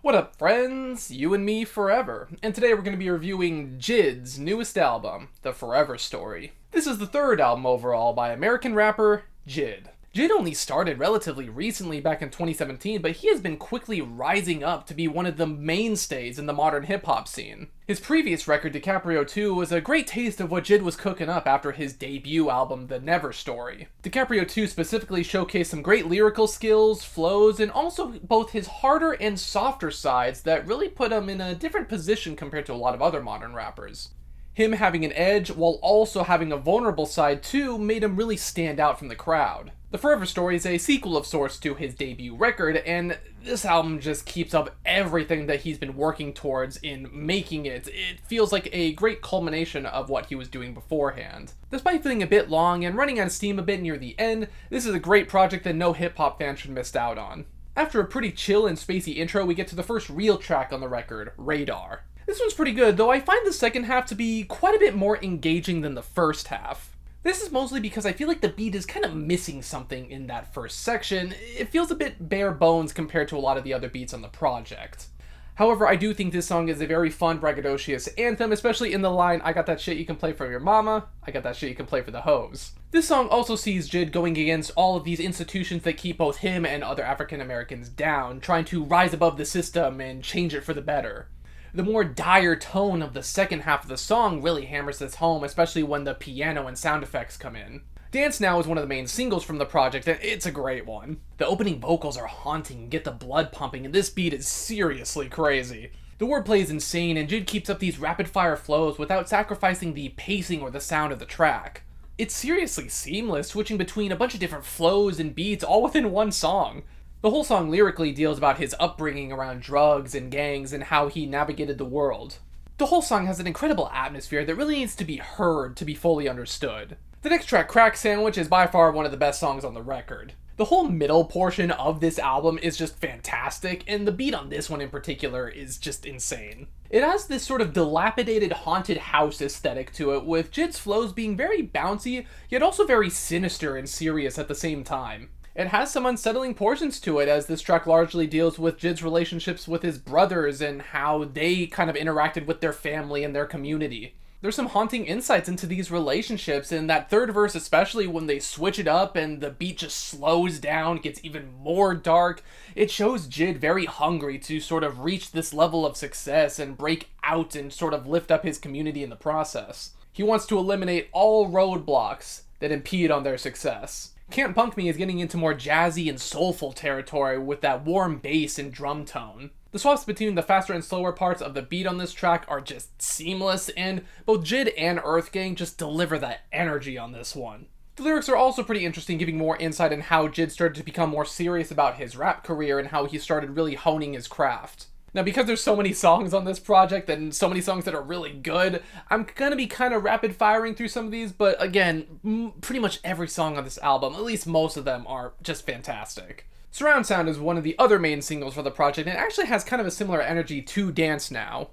What up, friends? You and me forever. And today we're going to be reviewing JID's newest album, The Forever Story. This is the third album overall by American rapper JID. JID only started relatively recently back in 2017, but he has been quickly rising up to be one of the mainstays in the modern hip-hop scene. His previous record, DiCaprio 2, was a great taste of what JID was cooking up after his debut album, The Never Story. DiCaprio 2 specifically showcased some great lyrical skills, flows, and also both his harder and softer sides that really put him in a different position compared to a lot of other modern rappers. Him having an edge while also having a vulnerable side too made him really stand out from the crowd. The Forever Story is a sequel of sorts to his debut record, and this album just keeps up everything that he's been working towards in making it. It feels like a great culmination of what he was doing beforehand. Despite feeling a bit long and running out of steam a bit near the end, this is a great project that no hip-hop fan should miss out on. After a pretty chill and spacey intro, we get to the first real track on the record, Radar. This one's pretty good, though I find the second half to be quite a bit more engaging than the first half. This is mostly because I feel like the beat is kind of missing something in that first section. It feels a bit bare bones compared to a lot of the other beats on the project. However, I do think this song is a very fun, braggadocious anthem, especially in the line, "I got that shit you can play for your mama, I got that shit you can play for the hoes." This song also sees JID going against all of these institutions that keep both him and other African Americans down, trying to rise above the system and change it for the better. The more dire tone of the second half of the song really hammers this home, especially when the piano and sound effects come in. Dance Now is one of the main singles from the project, and it's a great one. The opening vocals are haunting, get the blood pumping, and this beat is seriously crazy. The wordplay is insane, and JID keeps up these rapid-fire flows without sacrificing the pacing or the sound of the track. It's seriously seamless, switching between a bunch of different flows and beats all within one song. The whole song lyrically deals about his upbringing around drugs and gangs and how he navigated the world. The whole song has an incredible atmosphere that really needs to be heard to be fully understood. The next track, Crack Sandwich, is by far one of the best songs on the record. The whole middle portion of this album is just fantastic, and the beat on this one in particular is just insane. It has this sort of dilapidated haunted house aesthetic to it, with JID's flows being very bouncy, yet also very sinister and serious at the same time. It has some unsettling portions to it, as this track largely deals with JID's relationships with his brothers and how they kind of interacted with their family and their community. There's some haunting insights into these relationships, and that third verse especially, when they switch it up and the beat just slows down, gets even more dark. It shows JID very hungry to sort of reach this level of success and break out and sort of lift up his community in the process. He wants to eliminate all roadblocks that impede on their success. Can't Punk Me is getting into more jazzy and soulful territory with that warm bass and drum tone. The swaps between the faster and slower parts of the beat on this track are just seamless, and both JID and EarthGang just deliver that energy on this one. The lyrics are also pretty interesting, giving more insight on how JID started to become more serious about his rap career and how he started really honing his craft. Now, because there's so many songs on this project and so many songs that are really good, I'm gonna be kind of rapid firing through some of these, but again, pretty much every song on this album, at least most of them, are just fantastic. Surround Sound is one of the other main singles for the project and actually has kind of a similar energy to Dance Now.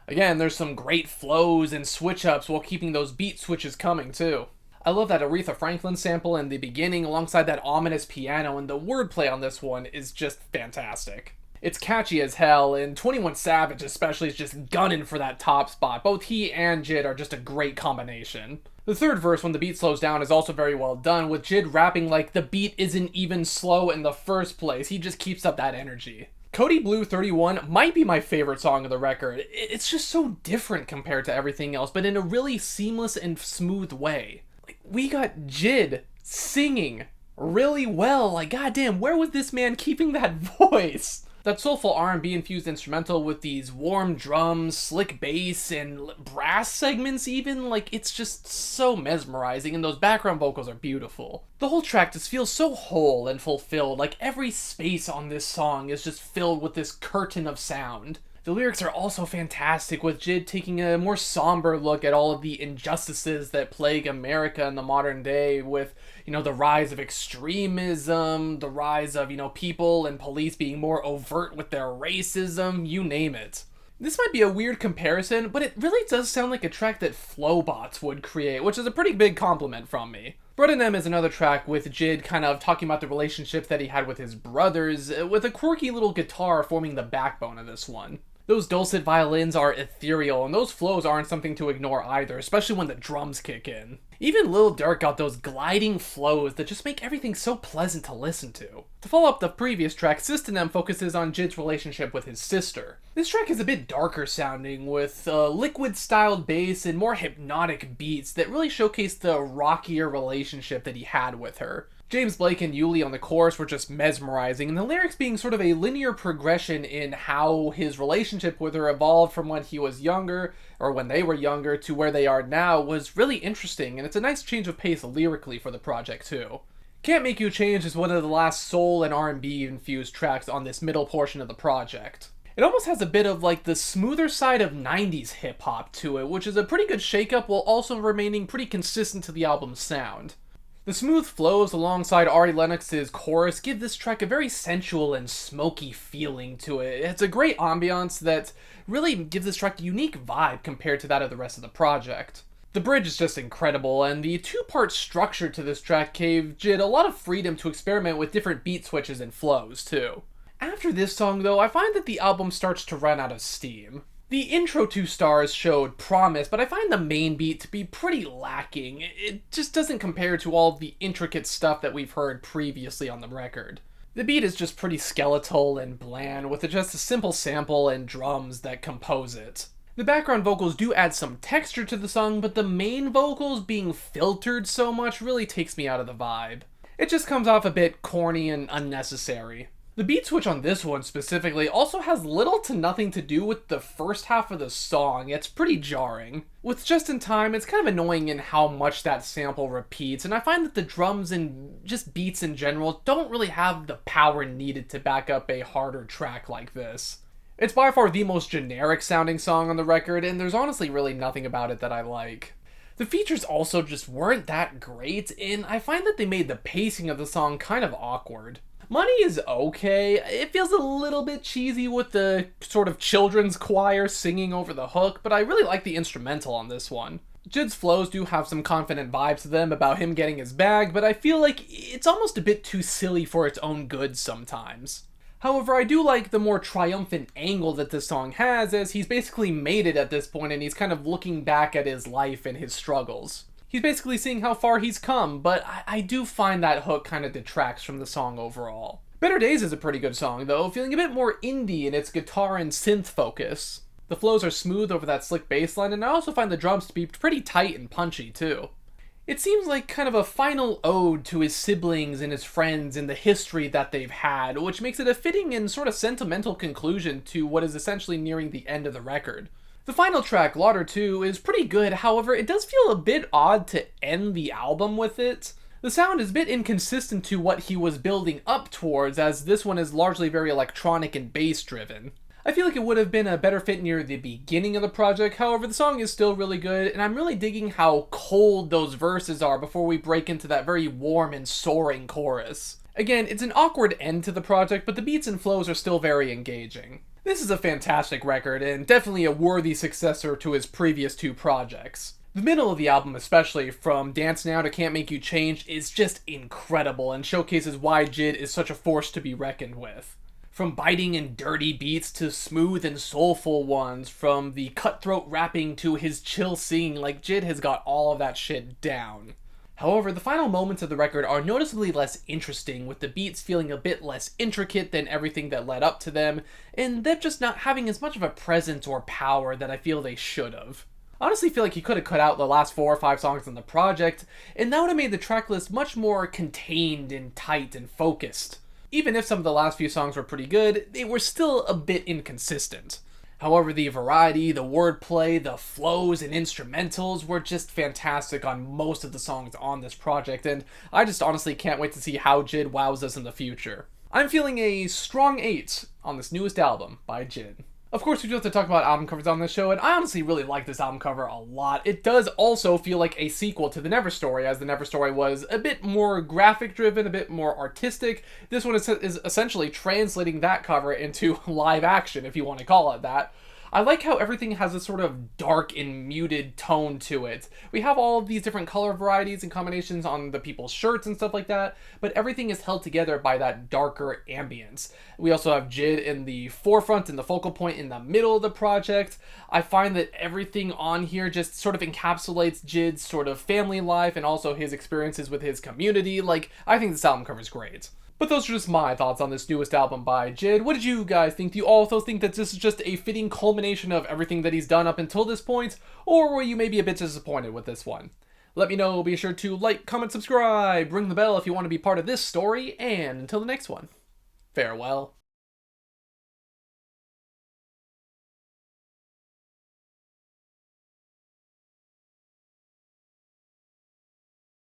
Again, there's some great flows and switch-ups while keeping those beat switches coming too. I love that Aretha Franklin sample in the beginning alongside that ominous piano, and the wordplay on this one is just fantastic. It's catchy as hell, and 21 Savage especially is just gunning for that top spot. Both he and JID are just a great combination. The third verse, when the beat slows down, is also very well done, with JID rapping like the beat isn't even slow in the first place. He just keeps up that energy. Cody Blue 31 might be my favorite song of the record. It's just so different compared to everything else, but in a really seamless and smooth way. Like, we got JID singing really well. Like, goddamn, where was this man keeping that voice? That soulful R&B infused instrumental with these warm drums, slick bass, and brass segments even, like, it's just so mesmerizing, and those background vocals are beautiful. The whole track just feels so whole and fulfilled, like every space on this song is just filled with this curtain of sound. The lyrics are also fantastic, with JID taking a more somber look at all of the injustices that plague America in the modern day, with, the rise of extremism, the rise of, people and police being more overt with their racism, you name it. This might be a weird comparison, but it really does sound like a track that Flowbots would create, which is a pretty big compliment from me. Bruddanem is another track with JID kind of talking about the relationship that he had with his brothers, with a quirky little guitar forming the backbone of this one. Those dulcet violins are ethereal, and those flows aren't something to ignore either, especially when the drums kick in. Even Lil Durk got those gliding flows that just make everything so pleasant to listen to. To follow up the previous track, Sistanem focuses on JID's relationship with his sister. This track is a bit darker sounding, with a liquid-styled bass and more hypnotic beats that really showcase the rockier relationship that he had with her. James Blake and Yuli on the chorus were just mesmerizing, and the lyrics being sort of a linear progression in how his relationship with her evolved from when he was younger, or when they were younger, to where they are now was really interesting, and it's a nice change of pace lyrically for the project too. Can't Make You Change is one of the last soul and R&B infused tracks on this middle portion of the project. It almost has a bit of like the smoother side of 90s hip-hop to it, which is a pretty good shakeup while also remaining pretty consistent to the album's sound. The smooth flows alongside Ari Lennox's chorus give this track a very sensual and smoky feeling to it. It's a great ambiance that really gives this track a unique vibe compared to that of the rest of the project. The bridge is just incredible, and the two-part structure to this track gave JID a lot of freedom to experiment with different beat switches and flows too. After this song though, I find that the album starts to run out of steam. The intro 2 stars showed promise, but I find the main beat to be pretty lacking. It just doesn't compare to all of the intricate stuff that we've heard previously on the record. The beat is just pretty skeletal and bland, with just a simple sample and drums that compose it. The background vocals do add some texture to the song, but the main vocals being filtered so much really takes me out of the vibe. It just comes off a bit corny and unnecessary. The beat switch on this one specifically also has little to nothing to do with the first half of the song. It's pretty jarring. With Just in Time, it's kind of annoying in how much that sample repeats, and I find that the drums and just beats in general don't really have the power needed to back up a harder track like this. It's by far the most generic sounding song on the record, and there's honestly really nothing about it that I like. The features also just weren't that great, and I find that they made the pacing of the song kind of awkward. Money is okay. It feels a little bit cheesy with the sort of children's choir singing over the hook, but I really like the instrumental on this one. JID's flows do have some confident vibes to them about him getting his bag, but I feel like it's almost a bit too silly for its own good sometimes. However, I do like the more triumphant angle that this song has, as he's basically made it at this point and he's kind of looking back at his life and his struggles. He's basically seeing how far he's come, but I do find that hook kind of detracts from the song overall. Better Days is a pretty good song though, feeling a bit more indie in its guitar and synth focus. The flows are smooth over that slick bass line, and I also find the drums to be pretty tight and punchy too. It seems like kind of a final ode to his siblings and his friends and the history that they've had, which makes it a fitting and sort of sentimental conclusion to what is essentially nearing the end of the record. The final track, Lauder 2, is pretty good, however, it does feel a bit odd to end the album with it. The sound is a bit inconsistent to what he was building up towards, as this one is largely very electronic and bass driven. I feel like it would have been a better fit near the beginning of the project, however the song is still really good, and I'm really digging how cold those verses are before we break into that very warm and soaring chorus. Again, it's an awkward end to the project, but the beats and flows are still very engaging. This is a fantastic record, and definitely a worthy successor to his previous two projects. The middle of the album especially, from Dance Now to Can't Make You Change, is just incredible and showcases why JID is such a force to be reckoned with. From biting and dirty beats to smooth and soulful ones, from the cutthroat rapping to his chill singing, like JID has got all of that shit down. However, the final moments of the record are noticeably less interesting, with the beats feeling a bit less intricate than everything that led up to them, and them just not having as much of a presence or power that I feel they should have. I honestly feel like he could have cut out the last 4 or 5 songs on the project, and that would have made the tracklist much more contained and tight and focused. Even if some of the last few songs were pretty good, they were still a bit inconsistent. However, the variety, the wordplay, the flows, and instrumentals were just fantastic on most of the songs on this project, and I just honestly can't wait to see how JID wows us in the future. I'm feeling a strong 8 on this newest album by JID. Of course, we do have to talk about album covers on this show, and I honestly really like this album cover a lot. It does also feel like a sequel to The Never Story, as The Never Story was a bit more graphic-driven, a bit more artistic. This one is essentially translating that cover into live action, if you want to call it that. I like how everything has a sort of dark and muted tone to it. We have all of these different color varieties and combinations on the people's shirts and stuff like that, but everything is held together by that darker ambience. We also have JID in the forefront and the focal point in the middle of the project. I find that everything on here just sort of encapsulates JID's sort of family life and also his experiences with his community. Like, I think this album cover is great. But those are just my thoughts on this newest album by JID. What did you guys think? Do you also think that this is just a fitting culmination of everything that he's done up until this point? Or were you maybe a bit disappointed with this one? Let me know. Be sure to like, comment, subscribe, ring the bell if you want to be part of this story, and until the next one, farewell.